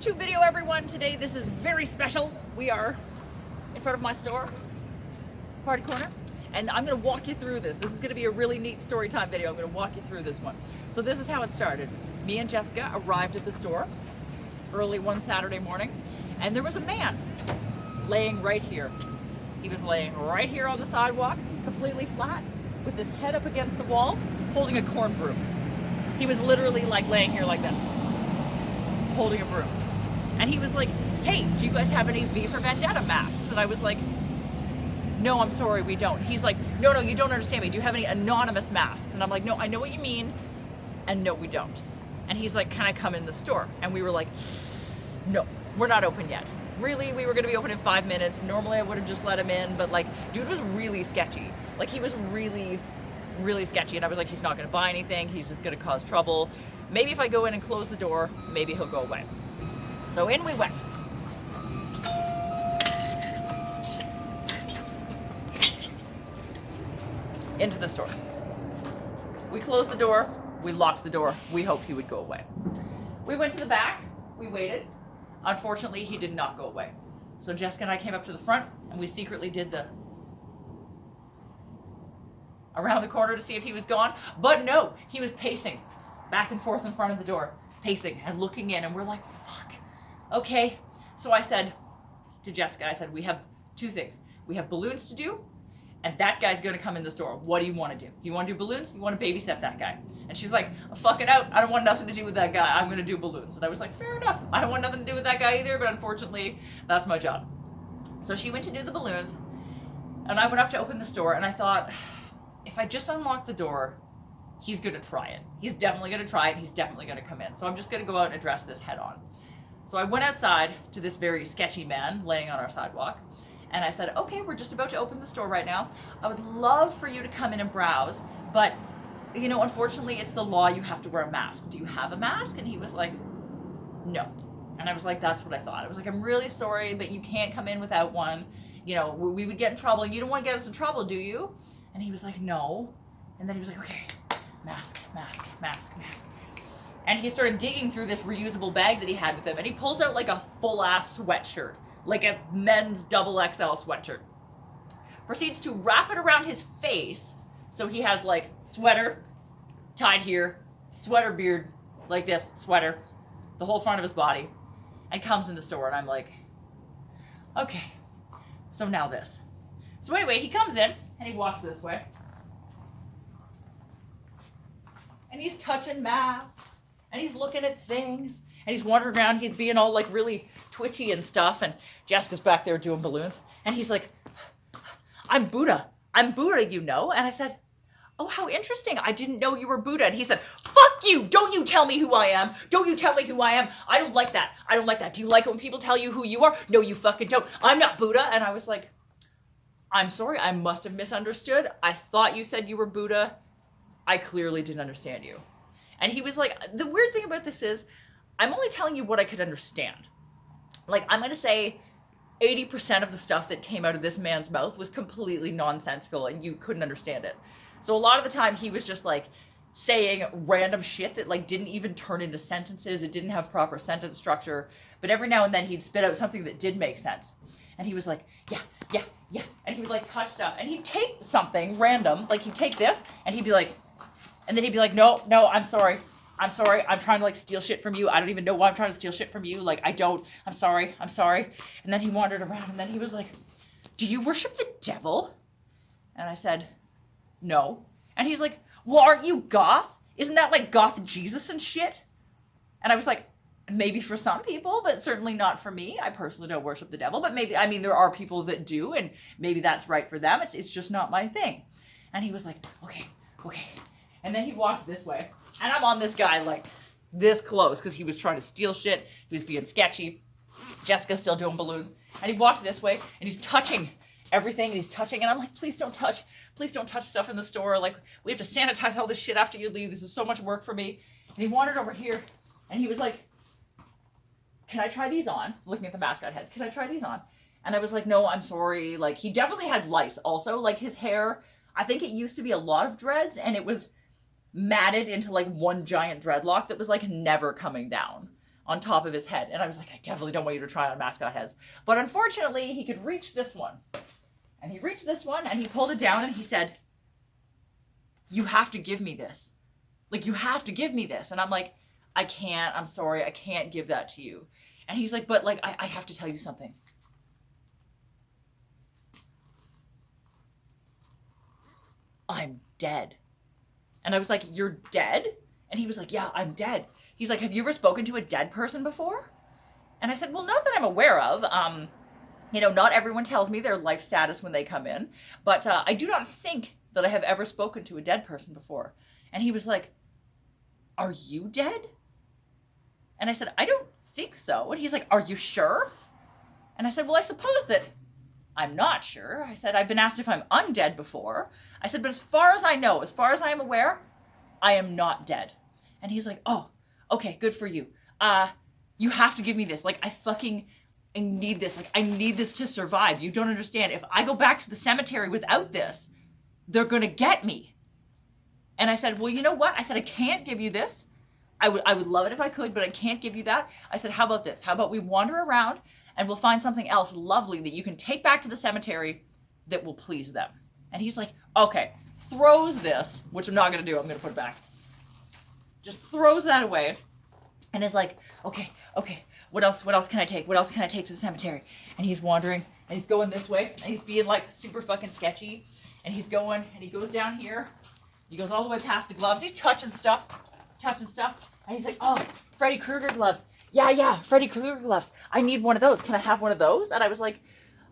YouTube video, everyone. Today this is very special. We are in front of my store, Party Corner, and I'm going to walk you through this. This is going to be a really neat story time video. I'm going to walk you through this one. So this is how it started. Me and Jessica arrived at the store early one Saturday morning, and there was a man laying right here. He was laying right here on the sidewalk, completely flat, with his head up against the wall, holding a corn broom. He was literally like laying here like that, holding a broom. And he was like, hey, do you guys have any V for Vendetta masks? And I was like, no, I'm sorry, we don't. He's like, no, you don't understand me. Do you have any anonymous masks? And I'm like, no, I know what you mean. And no, we don't. And he's like, can I come in the store? And we were like, no, we're not open yet. Really, we were gonna be open in 5 minutes. Normally I would have just let him in, but like, dude was really sketchy. Like he was really, really sketchy. And I was like, he's not gonna buy anything. He's just gonna cause trouble. Maybe if I go in and close the door, maybe he'll go away. So in we went. Into the store. We closed the door, we locked the door, we hoped he would go away. We went to the back, we waited. Unfortunately, he did not go away. So Jessica and I came up to the front and we secretly did the around the corner to see if he was gone. But no, he was pacing back and forth in front of the door, pacing and looking in, and we're like, fuck. Okay. So I said to Jessica, I said, we have two things. We have balloons to do, and that guy's gonna come in the store. What do you want to do? Do you want to do balloons? You want to babysit that guy? And she's like, I'm fucking out. I don't want nothing to do with that guy. I'm gonna do balloons. And I was like, fair enough. I don't want nothing to do with that guy either, but unfortunately, that's my job. So she went to do the balloons, and I went up to open the store, and I thought, if I just unlock the door, he's gonna try it. He's definitely gonna try it. He's definitely gonna come in. So I'm just gonna go out and address this head on. So I went outside to this very sketchy man laying on our sidewalk, and I said, okay, we're just about to open the store right now. I would love for you to come in and browse, but you know, unfortunately it's the law, you have to wear a mask. Do you have a mask? And he was like, no. And I was like, that's what I thought. I was like, I'm really sorry, but you can't come in without one. You know, we would get in trouble. You don't want to get us in trouble, do you? And he was like, no. And then he was like, okay, mask. And he started digging through this reusable bag that he had with him, and he pulls out like a full-ass sweatshirt, like a men's double XL sweatshirt. Proceeds to wrap it around his face, so he has like sweater tied here, sweater beard, like this, sweater, the whole front of his body, and comes in the store, and I'm like, okay, so now this. So anyway, he comes in, and he walks this way, and he's touching masks, and he's looking at things, and he's wandering around, he's being all like really twitchy and stuff, and Jessica's back there doing balloons, and he's like, I'm Buddha, you know? And I said, oh, how interesting, I didn't know you were Buddha. And he said, fuck you, don't you tell me who I am, I don't like that, do you like it when people tell you who you are? No, you fucking don't, I'm not Buddha. And I was like, I'm sorry, I must have misunderstood, I thought you said you were Buddha, I clearly didn't understand you. And he was like, the weird thing about this is, I'm only telling you what I could understand. Like, I'm gonna say 80% of the stuff that came out of this man's mouth was completely nonsensical and you couldn't understand it. So a lot of the time he was just like saying random shit that like didn't even turn into sentences, it didn't have proper sentence structure, but every now and then he'd spit out something that did make sense. And he was like, yeah. And he would like touch stuff, and he'd take something random, like he'd take this, and he'd be like, and then he'd be like, no, I'm sorry, I'm trying to like steal shit from you, I don't even know why I'm trying to steal shit from you, like I don't, I'm sorry. And then he wandered around, and then he was like, do you worship the devil? And I said, no. And he's like, well, aren't you goth? Isn't that like goth Jesus and shit? And I was like, maybe for some people, but certainly not for me. I personally don't worship the devil, but maybe, I mean, there are people that do, and maybe that's right for them. It's just not my thing. And he was like, okay. And then he walked this way, and I'm on this guy like this close because he was trying to steal shit. He was being sketchy. Jessica's still doing balloons. And he walked this way, and he's touching everything, and and I'm like, please don't touch stuff in the store. Like, we have to sanitize all this shit after you leave. This is so much work for me. And he wandered over here, and he was like, can I try these on? Looking at the mascot heads. Can I try these on? And I was like, no, I'm sorry. Like, he definitely had lice also. Like, his hair, I think it used to be a lot of dreads, and it was matted into like one giant dreadlock that was like never coming down. on top of his head. And I was like, I definitely don't want you to try on mascot heads. But unfortunately, he could reach this one. And he reached this one and he pulled it down and he said, you have to give me this. Like, you have to give me this. And I'm like, I can't. I'm sorry. I can't give that to you. And he's like, but like, I have to tell you something. I'm dead. And I was like, you're dead? And he was like, yeah, I'm dead. He's like, have you ever spoken to a dead person before? And I said, well, not that I'm aware of. You know, not everyone tells me their life status when they come in, but I do not think that I have ever spoken to a dead person before. And he was like, are you dead? And I said, I don't think so. And he's like, are you sure? And I said, well, I suppose that I'm not sure. I said, I've been asked if I'm undead before. I said, but as far as I know, as far as I am aware, I am not dead. And he's like, oh, okay, good for you. You have to give me this. Like, I need this. Like, I need this to survive. You don't understand. If I go back to the cemetery without this, they're going to get me. And I said, well, you know what? I said, I can't give you this. I would love it if I could, but I can't give you that. I said, how about this? How about we wander around and we'll find something else lovely that you can take back to the cemetery that will please them. And he's like, okay, throws this, which I'm not going to do. I'm going to put it back. Just throws that away and is like, okay, what else can I take? What else can I take to the cemetery? And he's wandering and he's going this way and he's being like super fucking sketchy. And he's going and he goes down here. He goes all the way past the gloves. He's touching stuff. And he's like, oh, Freddy Krueger gloves. Yeah, Freddy Krueger gloves. I need one of those. Can I have one of those? And I was like,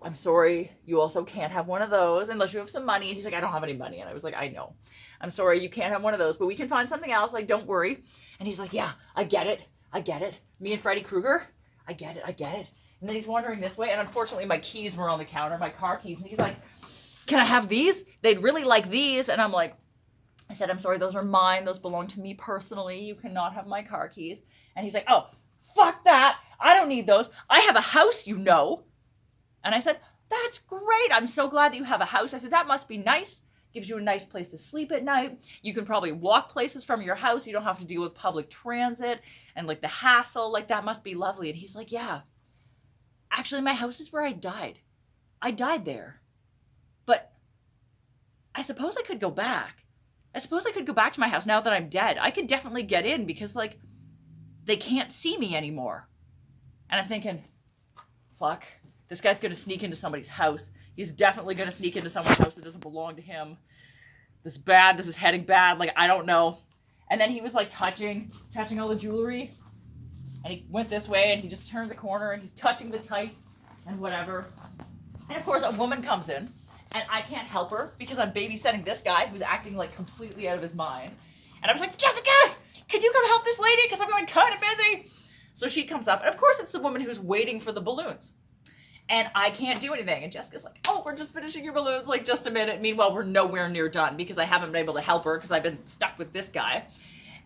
I'm sorry, you also can't have one of those unless you have some money. And he's like, I don't have any money. And I was like, I know. I'm sorry, you can't have one of those, but we can find something else. Like, don't worry. And he's like, yeah, I get it. Me and Freddy Krueger, I get it. And then he's wandering this way. And unfortunately, my keys were on the counter, my car keys. And he's like, can I have these? They'd really like these. And I'm like, I said, I'm sorry, those are mine. Those belong to me personally. You cannot have my car keys. And he's like, oh, fuck that. I don't need those. I have a house, you know. And I said, that's great. I'm so glad that you have a house. I said, that must be nice. Gives you a nice place to sleep at night. You can probably walk places from your house. You don't have to deal with public transit and like the hassle. Like, that must be lovely. And he's like, yeah. Actually, my house is where I died. I died there. But I suppose I could go back. I suppose I could go back to my house now that I'm dead. I could definitely get in because, like, they can't see me anymore. And I'm thinking, fuck, this guy's going to sneak into somebody's house. He's definitely going to sneak into someone's house that doesn't belong to him. This is bad. This is heading bad. Like, I don't know. And then he was, like, touching all the jewelry. And he went this way and he just turned the corner and he's touching the tights and whatever. And, of course, a woman comes in. And I can't help her because I'm babysitting this guy who's acting like completely out of his mind. And I was like, Jessica, can you come help this lady? Because I'm like kind of busy. So she comes up. And of course it's the woman who's waiting for the balloons. And I can't do anything. And Jessica's like, oh, we're just finishing your balloons. Like, just a minute. Meanwhile, we're nowhere near done because I haven't been able to help her because I've been stuck with this guy.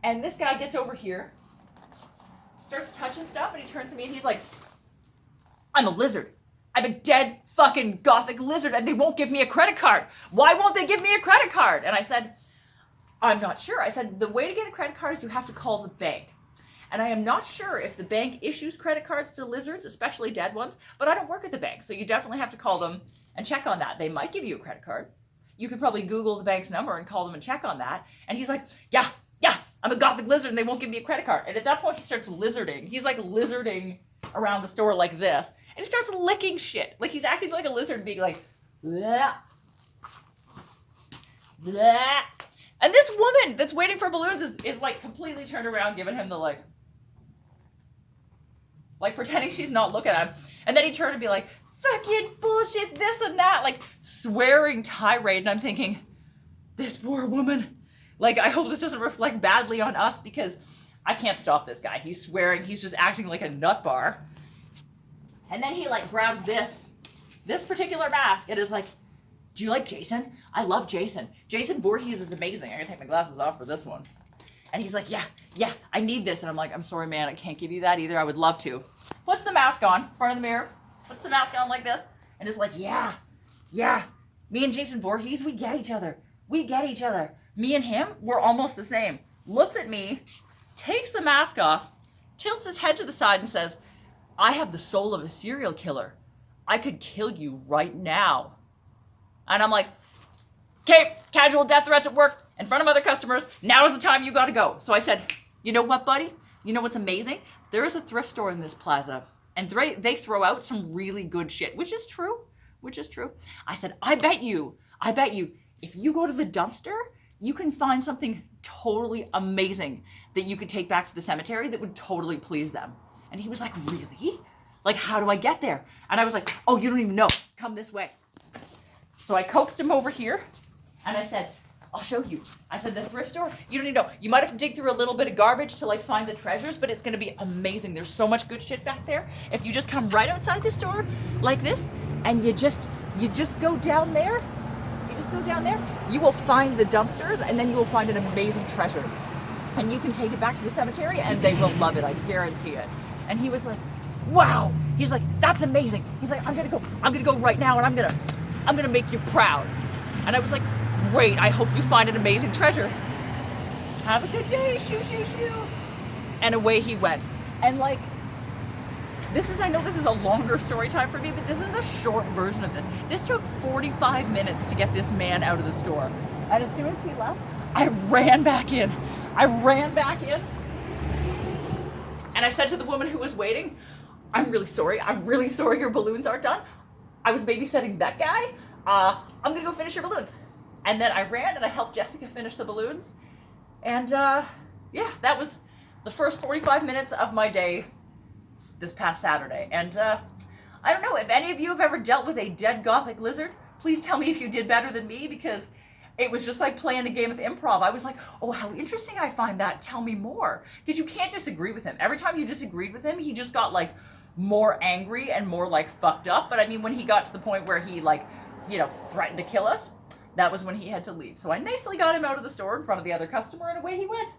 And this guy gets over here, starts touching stuff. And he turns to me and he's like, I'm a lizard. I'm a dead fucking Gothic lizard and they won't give me a credit card. Why won't they give me a credit card? And I said, I'm not sure. I said, the way to get a credit card is you have to call the bank. And I am not sure if the bank issues credit cards to lizards, especially dead ones, but I don't work at the bank. So you definitely have to call them and check on that. They might give you a credit card. You could probably Google the bank's number and call them and check on that. And he's like, yeah, I'm a Gothic lizard and they won't give me a credit card. And at that point he starts lizarding. He's like lizarding around the store like this. And he starts licking shit. Like, he's acting like a lizard, being like, bleh, bleh. And this woman that's waiting for balloons is like completely turned around, giving him the like pretending she's not looking at him. And then he turned and be like, fucking bullshit, this and that, like swearing tirade. And I'm thinking, this poor woman. Like, I hope this doesn't reflect badly on us because I can't stop this guy. He's swearing. He's just acting like a nut bar. And then he like grabs this particular mask and is like, do you like Jason? I love Jason. Jason Voorhees is amazing. I gotta take my glasses off for this one. And he's like, yeah, I need this. And I'm like, I'm sorry, man, I can't give you that either. I would love to. Puts the mask on in front of the mirror. Puts the mask on like this. And is like, yeah. Me and Jason Voorhees, we get each other. Me and him, we're almost the same. Looks at me, takes the mask off, tilts his head to the side and says, I have the soul of a serial killer. I could kill you right now. And I'm like, okay, casual death threats at work in front of other customers. Now is the time you gotta go. So I said, you know what, buddy? You know what's amazing? There is a thrift store in this plaza, and they throw out some really good shit, which is true. I said, I bet you, if you go to the dumpster, you can find something totally amazing that you could take back to the cemetery that would totally please them. And he was like, really? Like, how do I get there? And I was like, oh, you don't even know. Come this way. So I coaxed him over here, and I said, I'll show you. I said, the thrift store, you don't even know. You might have to dig through a little bit of garbage to like find the treasures, but it's gonna be amazing. There's so much good shit back there. If you just come right outside the store like this, and you just go down there, you will find the dumpsters, and then you will find an amazing treasure. And you can take it back to the cemetery, and they will love it, I guarantee it. And he was like, wow. He's like, that's amazing. He's like, I'm gonna go right now, and I'm gonna make you proud. And I was like, great, I hope you find an amazing treasure. Have a good day, shoo, shoo, shoo. And away he went. And like, I know this is a longer story time for me, but this is the short version of this. This took 45 minutes to get this man out of the store. And as soon as he left, I ran back in. And I said to the woman who was waiting, I'm really sorry your balloons aren't done. I was babysitting that guy. I'm gonna go finish your balloons. And then I ran and I helped Jessica finish the balloons. And yeah, that was the first 45 minutes of my day this past Saturday. And I don't know, if any of you have ever dealt with a dead Gothic lizard, please tell me if you did better than me, because it was just like playing a game of improv. I was like, oh, how interesting I find that. Tell me more. Because you can't disagree with him. Every time you disagreed with him, he just got like more angry and more like fucked up. But I mean, when he got to the point where he like, you know, threatened to kill us, that was when he had to leave. So I nicely got him out of the store in front of the other customer, and away he went.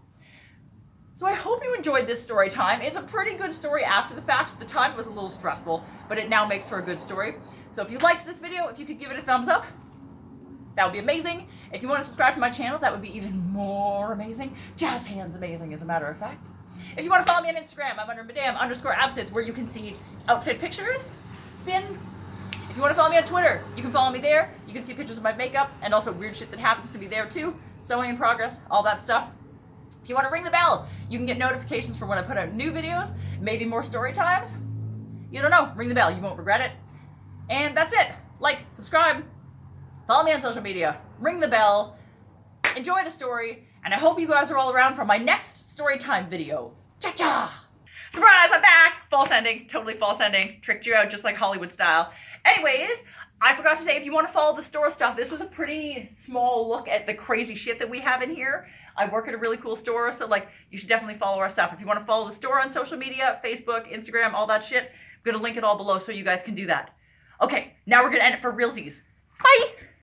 So I hope you enjoyed this story time. It's a pretty good story after the fact. At the time it was a little stressful, but it now makes for a good story. So if you liked this video, if you could give it a thumbs up, that would be amazing. If you want to subscribe to my channel, that would be even more amazing. Jazz hands amazing, as a matter of fact. If you want to follow me on Instagram, I'm under Madame_Absinthe, where you can see outfit pictures, spin. If you want to follow me on Twitter, you can follow me there. You can see pictures of my makeup and also weird shit that happens to me there too. Sewing in progress, all that stuff. If you want to ring the bell, you can get notifications for when I put out new videos, maybe more story times. You don't know, ring the bell, you won't regret it. And that's it. Like, subscribe, follow me on social media, ring the bell, enjoy the story, and I hope you guys are all around for my next story time video. Cha-cha! Surprise, I'm back! False ending, totally false ending. Tricked you out just like Hollywood style. Anyways, I forgot to say, if you want to follow the store stuff, this was a pretty small look at the crazy shit that we have in here. I work at a really cool store, so like, you should definitely follow our stuff. If you want to follow the store on social media, Facebook, Instagram, all that shit, I'm going to link it all below so you guys can do that. Okay, now we're going to end it for realsies. Bye!